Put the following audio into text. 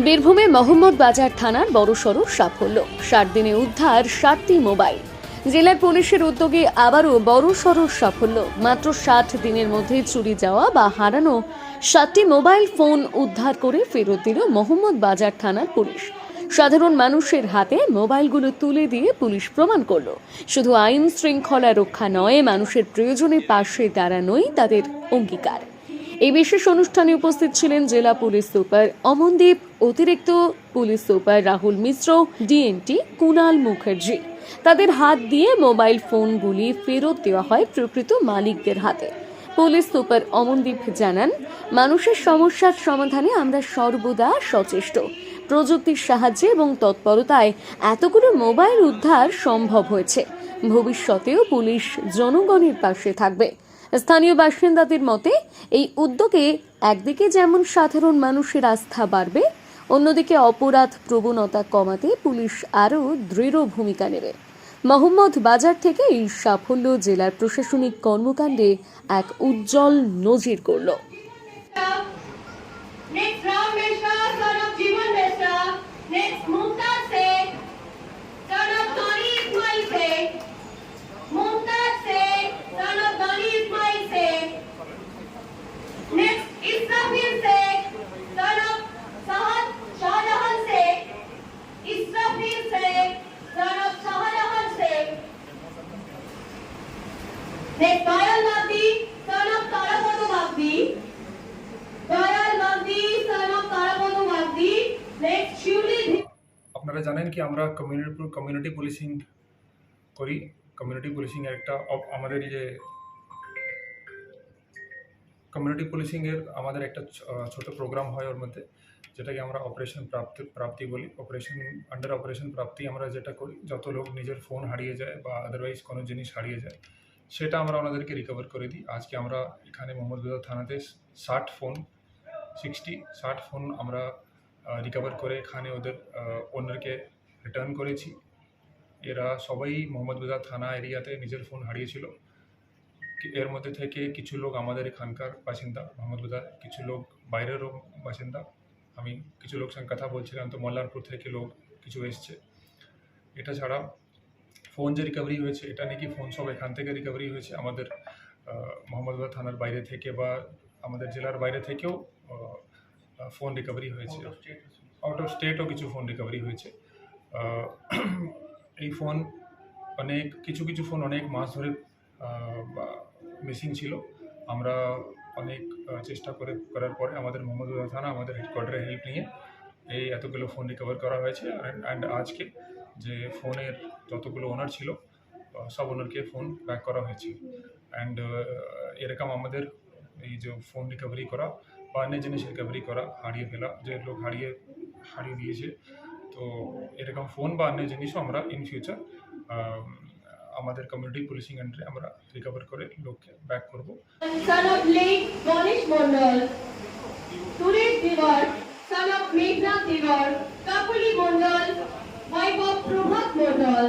বীরভূমে মোহাম্মদ বাজার থানার বড়সড় সাফল্য। 60 দিনে উদ্ধার 60টি মোবাইল। জেলার পুলিশের উদ্যোগে আবারও বড়সড় সাফল্য। মাত্র 60 দিনের মধ্যে চুরি যাওয়া বা হারানো 60টি মোবাইল ফোন উদ্ধার করে ফেরত দিল মোহাম্মদ বাজার থানার পুলিশ। সাধারণ মানুষের হাতে মোবাইলগুলো তুলে দিয়ে পুলিশ প্রমাণ করল, শুধু আইন শৃঙ্খলা রক্ষা নয়, মানুষের প্রয়োজনের পাশে দাঁড়ানোই তাদের অঙ্গীকার। এই বিশেষ অনুষ্ঠানে উপস্থিত ছিলেন জেলা পুলিশ সুপার অমনদীপ, অতিরিক্ত পুলিশ সুপার রাহুল মিশ্র, ডিএনটি কুণাল মুখার্জি। তাদের হাত দিয়ে মোবাইল ফোনগুলি ফেরত দেওয়া হয় প্রকৃত মালিকদের হাতে। পুলিশ সুপার অমনদীপ জানান, মানুষের সমস্যার সমাধানে আমরা সর্বদা সচেষ্ট। প্রযুক্তির সাহায্যে এবং তৎপরতায় এতগুলো মোবাইল উদ্ধার সম্ভব হয়েছে। ভবিষ্যতেও পুলিশ জনগণের পাশে থাকবে। স্থানীয় বাসিন্দাদের মতে এই উদ্যোগে একদিকে যেমন সাধারণ মানুষের আস্থা বাড়বে, অন্যদিকে অপরাধ প্রবণতা কমাতে পুলিশ আরও দৃঢ় ভূমিকা নেবে। মোহাম্মদ বাজার থেকে এই সাফল্য জেলার প্রশাসনিক কর্মকাণ্ডে এক উজ্জ্বল নজির গড়ল। আপনারা জানেন কি আমরা কমিউনিটি পুলিশিং করি। কমিউনিটি পুলিশিং এর একটা আমাদের যে কমিউনিটি পুলিশিং এর আমাদের একটা ছোট প্রোগ্রাম হয় ওর মধ্যে, যেটাকে আমরা অপারেশন প্রাপ্তি বলি। আন্ডার অপারেশন প্রাপ্তি আমরা যেটা করি, যত লোক নিজের ফোন হারিয়ে যায় বা আদারওয়াইজ কোনো জিনিস হারিয়ে যায়, সেটা আমরা ওনাদেরকে রিকভার করে দিই। আজকে আমরা এখানে মোহাম্মদ বাজার থানাতে 60 ফোন আমরা রিকভার করে এখানে ওদের ওনারকে রিটার্ন করেছি। এরা সবাই মোহাম্মদ বাজার থানা এরিয়াতে নিজের ফোন হারিয়েছিল। এর মধ্যে থেকে কিছু লোক আমাদের এখানকার বাসিন্দা মোহাম্মদ বাজার, কিছু লোক বাইরেরও বাসিন্দা। আমি কিছু লোক সঙ্গে কথা বলছিলাম, তো মল্লারপুর থেকে লোক কিছু এসছে। এটা ছাড়া ফোন যে রিকভারি হয়েছে, এটা নাকি ফোন সব এখান থেকে রিকভারি হয়েছে, আমাদের মোহাম্মদ বাজার থানার বাইরে থেকে বা আমাদের জেলার বাইরে থেকেও ফোন রিকভারি হয়েছে। আউট অফ স্টেটও কিছু ফোন রিকভারি হয়েছে। এই ফোন কিছু ফোন অনেক মাস ধরে মিসিং ছিল। আমরা অনেক চেষ্টা করার পরে আমাদের মোহাম্মদ বাজার থানা আমাদের হেডকোয়ার্টারে হেল্প নিয়ে এই এতগুলো ফোন রিকভার করা হয়েছে। অ্যান্ড আজকে যে ফোনের যতগুলো ওনার ছিল, সব ওনারকে ফোন ব্যাক করা হয়েছে। অ্যান্ড এরকম আমাদের এই যে ফোন রিকভারি করা বা অন্য জিনিস রিকভারি করা, হারিয়ে ফেলা, যে লোক হারিয়ে দিয়েছে, তো এরকম ফোন বা অন্য জিনিসও আমরা ইন ফিউচার আমাদের কমিউনিটি পুলিশিং আন্ডারে আমরা রিকভার করে লোককে ব্যাক করব। Son of late Ganesh Mondal, Suresh Divar, son of Meghna Divar, Kapuli Mondal, wife of Prabhat Mondal.